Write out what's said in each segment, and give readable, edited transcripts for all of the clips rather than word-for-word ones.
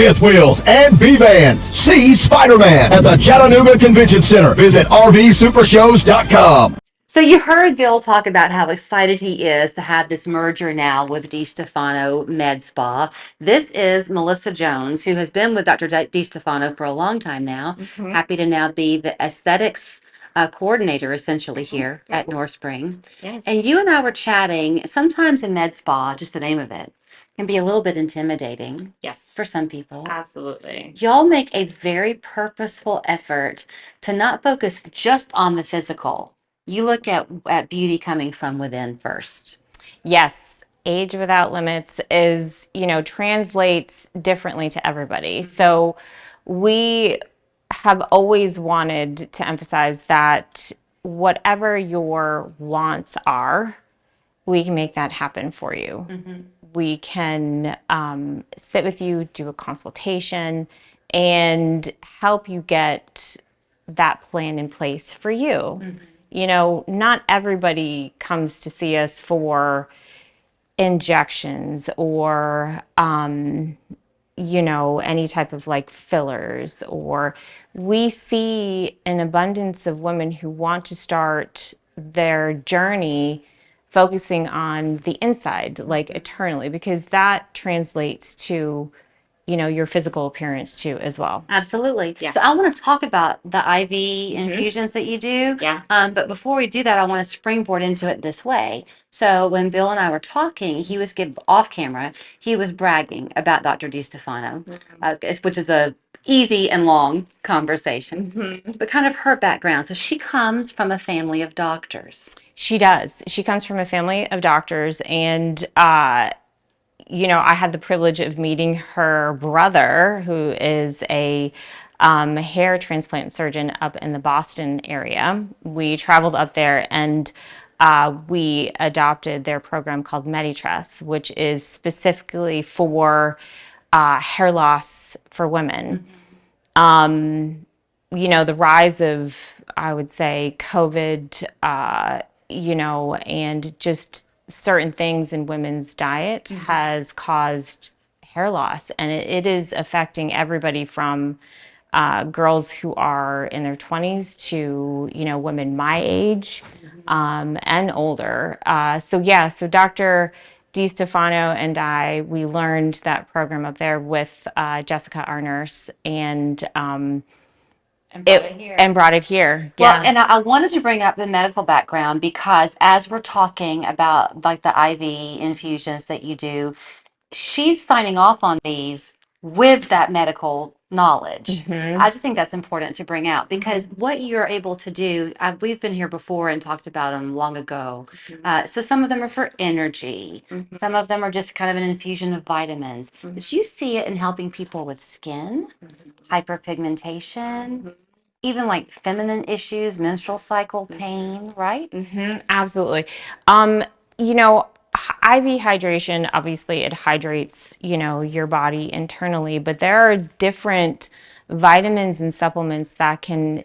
fifth wheels, and B-Vans. See Spider-Man at the Chattanooga Convention Center. Visit RVSupershows.com. So you heard Bill talk about how excited he is to have this merger now with DiStefano Med Spa. This is Melissa Jones, who has been with Dr. DiStefano for a long time now. Happy to now be the aesthetics coordinator essentially here at Norspring. Yes. And you and I were chatting. Sometimes a med spa, just the name of it, can be a little bit intimidating Yes. for some people. Absolutely. Y'all make a very purposeful effort to not focus just on the physical. You look at beauty coming from within first. Yes. Age Without Limits is, translates differently to everybody. So we have always wanted to emphasize that whatever your wants are, we can make that happen for you. We can sit with you, do a consultation, and help you get that plan in place for you. Not everybody comes to see us for injections or any type of like fillers, or we see an abundance of women who want to start their journey focusing on the inside, like eternally, because that translates to, your physical appearance too, as well. Absolutely. Yeah. So I want to talk about the IV infusions that you do. Yeah. But before we do that, I want to springboard into it this way. So when Bill and I were talking, he was off camera. He was bragging about Dr. DiStefano, which is a easy and long conversation, but kind of her background. So she comes from a family of doctors. She does. She comes from a family of doctors, and I had the privilege of meeting her brother, who is a hair transplant surgeon up in the Boston area. We traveled up there and we adopted their program called MediTress, which is specifically for hair loss for women. The rise of, I would say, COVID, and just certain things in women's diet has caused hair loss. And it is affecting everybody from girls who are in their 20s to, women my age and older. So Dr. DiStefano and we learned that program up there with Jessica, our nurse, and brought it here. Well, and I wanted to bring up the medical background because as we're talking about like the IV infusions that you do, she's signing off on these with that medical knowledge. I just think that's important to bring out because what you're able to do, we've been here before and talked about them long ago. So some of them are for energy, some of them are just kind of an infusion of vitamins. But you see it in helping people with skin, hyperpigmentation, even like feminine issues, menstrual cycle pain, right? Absolutely. IV hydration, obviously it hydrates, your body internally, but there are different vitamins and supplements that can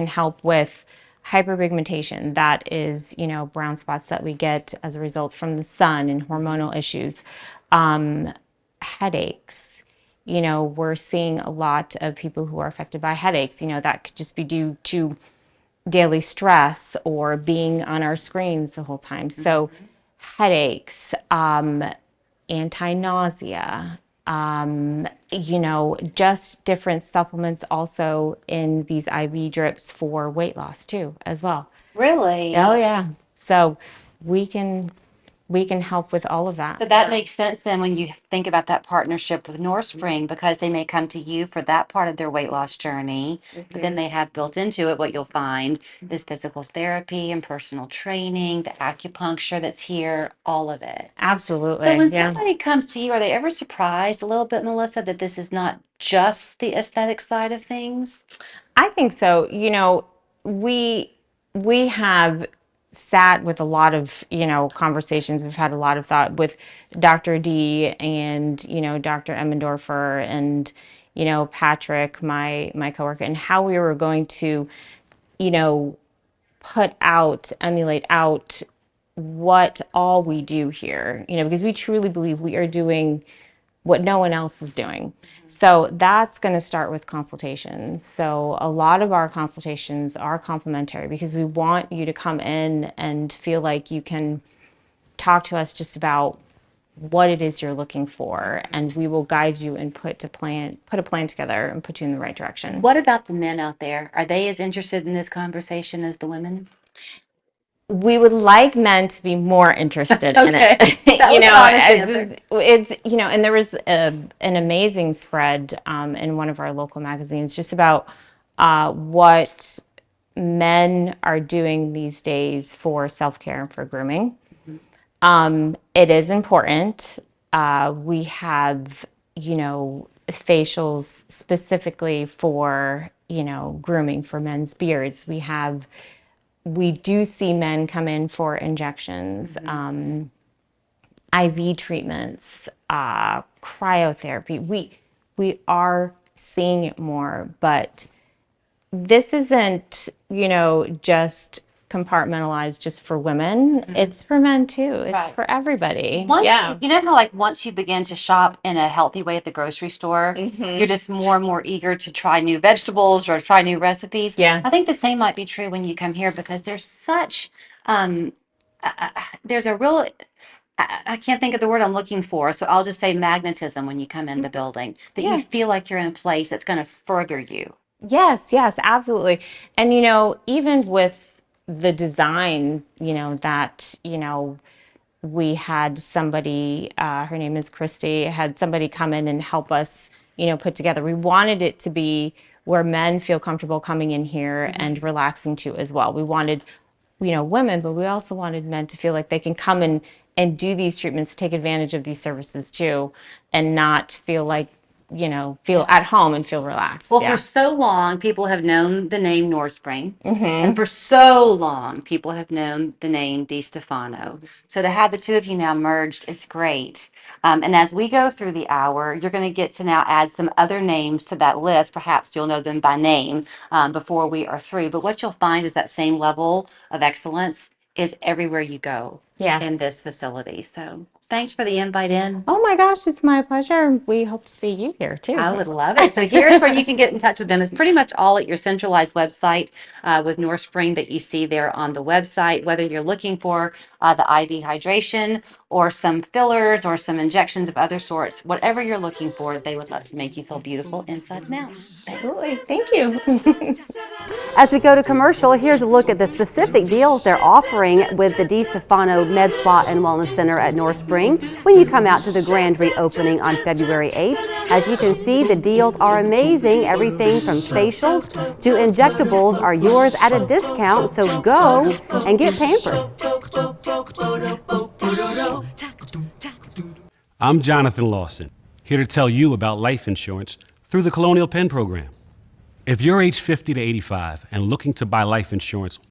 help with hyperpigmentation. That is, brown spots that we get as a result from the sun and hormonal issues. Headaches. We're seeing a lot of people who are affected by headaches. That could just be due to daily stress or being on our screens the whole time. So headaches, anti-nausea, just different supplements also in these IV drips for weight loss too, as well. Really? Oh yeah. So we can help with all of that. So that makes sense then when you think about that partnership with Norspring because they may come to you for that part of their weight loss journey, but then they have built into it what you'll find is physical therapy and personal training, the acupuncture that's here, all of it. Absolutely. So when Yeah. somebody comes to you, are they ever surprised a little bit, Melissa, that this is not just the aesthetic side of things? I think so. We have sat with a lot of, conversations. We've had a lot of thought with Dr. D and, Dr. Emmendorfer and, Patrick, my coworker, and how we were going to, emulate out what all we do here, because we truly believe we are doing what no one else is doing. So that's going to start with consultations. So a lot of our consultations are complimentary because we want you to come in and feel like you can talk to us just about what it is you're looking for, and we will guide you and put a plan together and put you in the right direction. What about the men out there? Are they as interested in this conversation as the women? We would like men to be more interested in Okay. it. That was an honest answer. It's and there was an amazing spread in one of our local magazines just about what men are doing these days for self-care and for grooming. It is important. We have, facials specifically for, grooming for men's beards. We do see men come in for injections, IV treatments, cryotherapy. We are seeing it more, but this isn't, just compartmentalized just for women. It's for men too. It's Right. for everybody. You know how like once you begin to shop in a healthy way at the grocery store, you're just more and more eager to try new vegetables or try new recipes. Yeah. I think the same might be true when you come here because there's such there's a real I can't think of the word I'm looking for, so I'll just say magnetism when you come in the building that you feel like you're in a place that's going to further you. Yes, yes, absolutely. And even with the design, that, we had somebody, her name is Christy, had somebody come in and help us, put together. We wanted it to be where men feel comfortable coming in here and relaxing too as well. We wanted, women, but we also wanted men to feel like they can come in and do these treatments, take advantage of these services too, and not feel like, feel at home and feel relaxed. Well, Yeah. for so long, people have known the name Norspring, and for so long, people have known the name DiStefano. So to have the two of you now merged is great. And as we go through the hour, you're going to get to now add some other names to that list. Perhaps you'll know them by name before we are through. But what you'll find is that same level of excellence is everywhere you go Yes. in this facility. So thanks for the invite in. Oh my gosh, it's my pleasure. We hope to see you here too. I would love it. So here's where you can get in touch with them. It's pretty much all at your centralized website with Norspring that you see there on the website, whether you're looking for the IV hydration or some fillers or some injections of other sorts, whatever you're looking for, they would love to make you feel beautiful inside and out. Absolutely. Thank you. As we go to commercial, here's a look at the specific deals they're offering with the DiStefano Med Spa and Wellness Center at Norspring when you come out to the grand reopening on February 8th. As you can see, the deals are amazing. Everything from facials to injectables are yours at a discount, so go and get pampered. I'm Jonathan Lawson, here to tell you about life insurance through the Colonial Penn program. If you're age 50 to 85 and looking to buy life insurance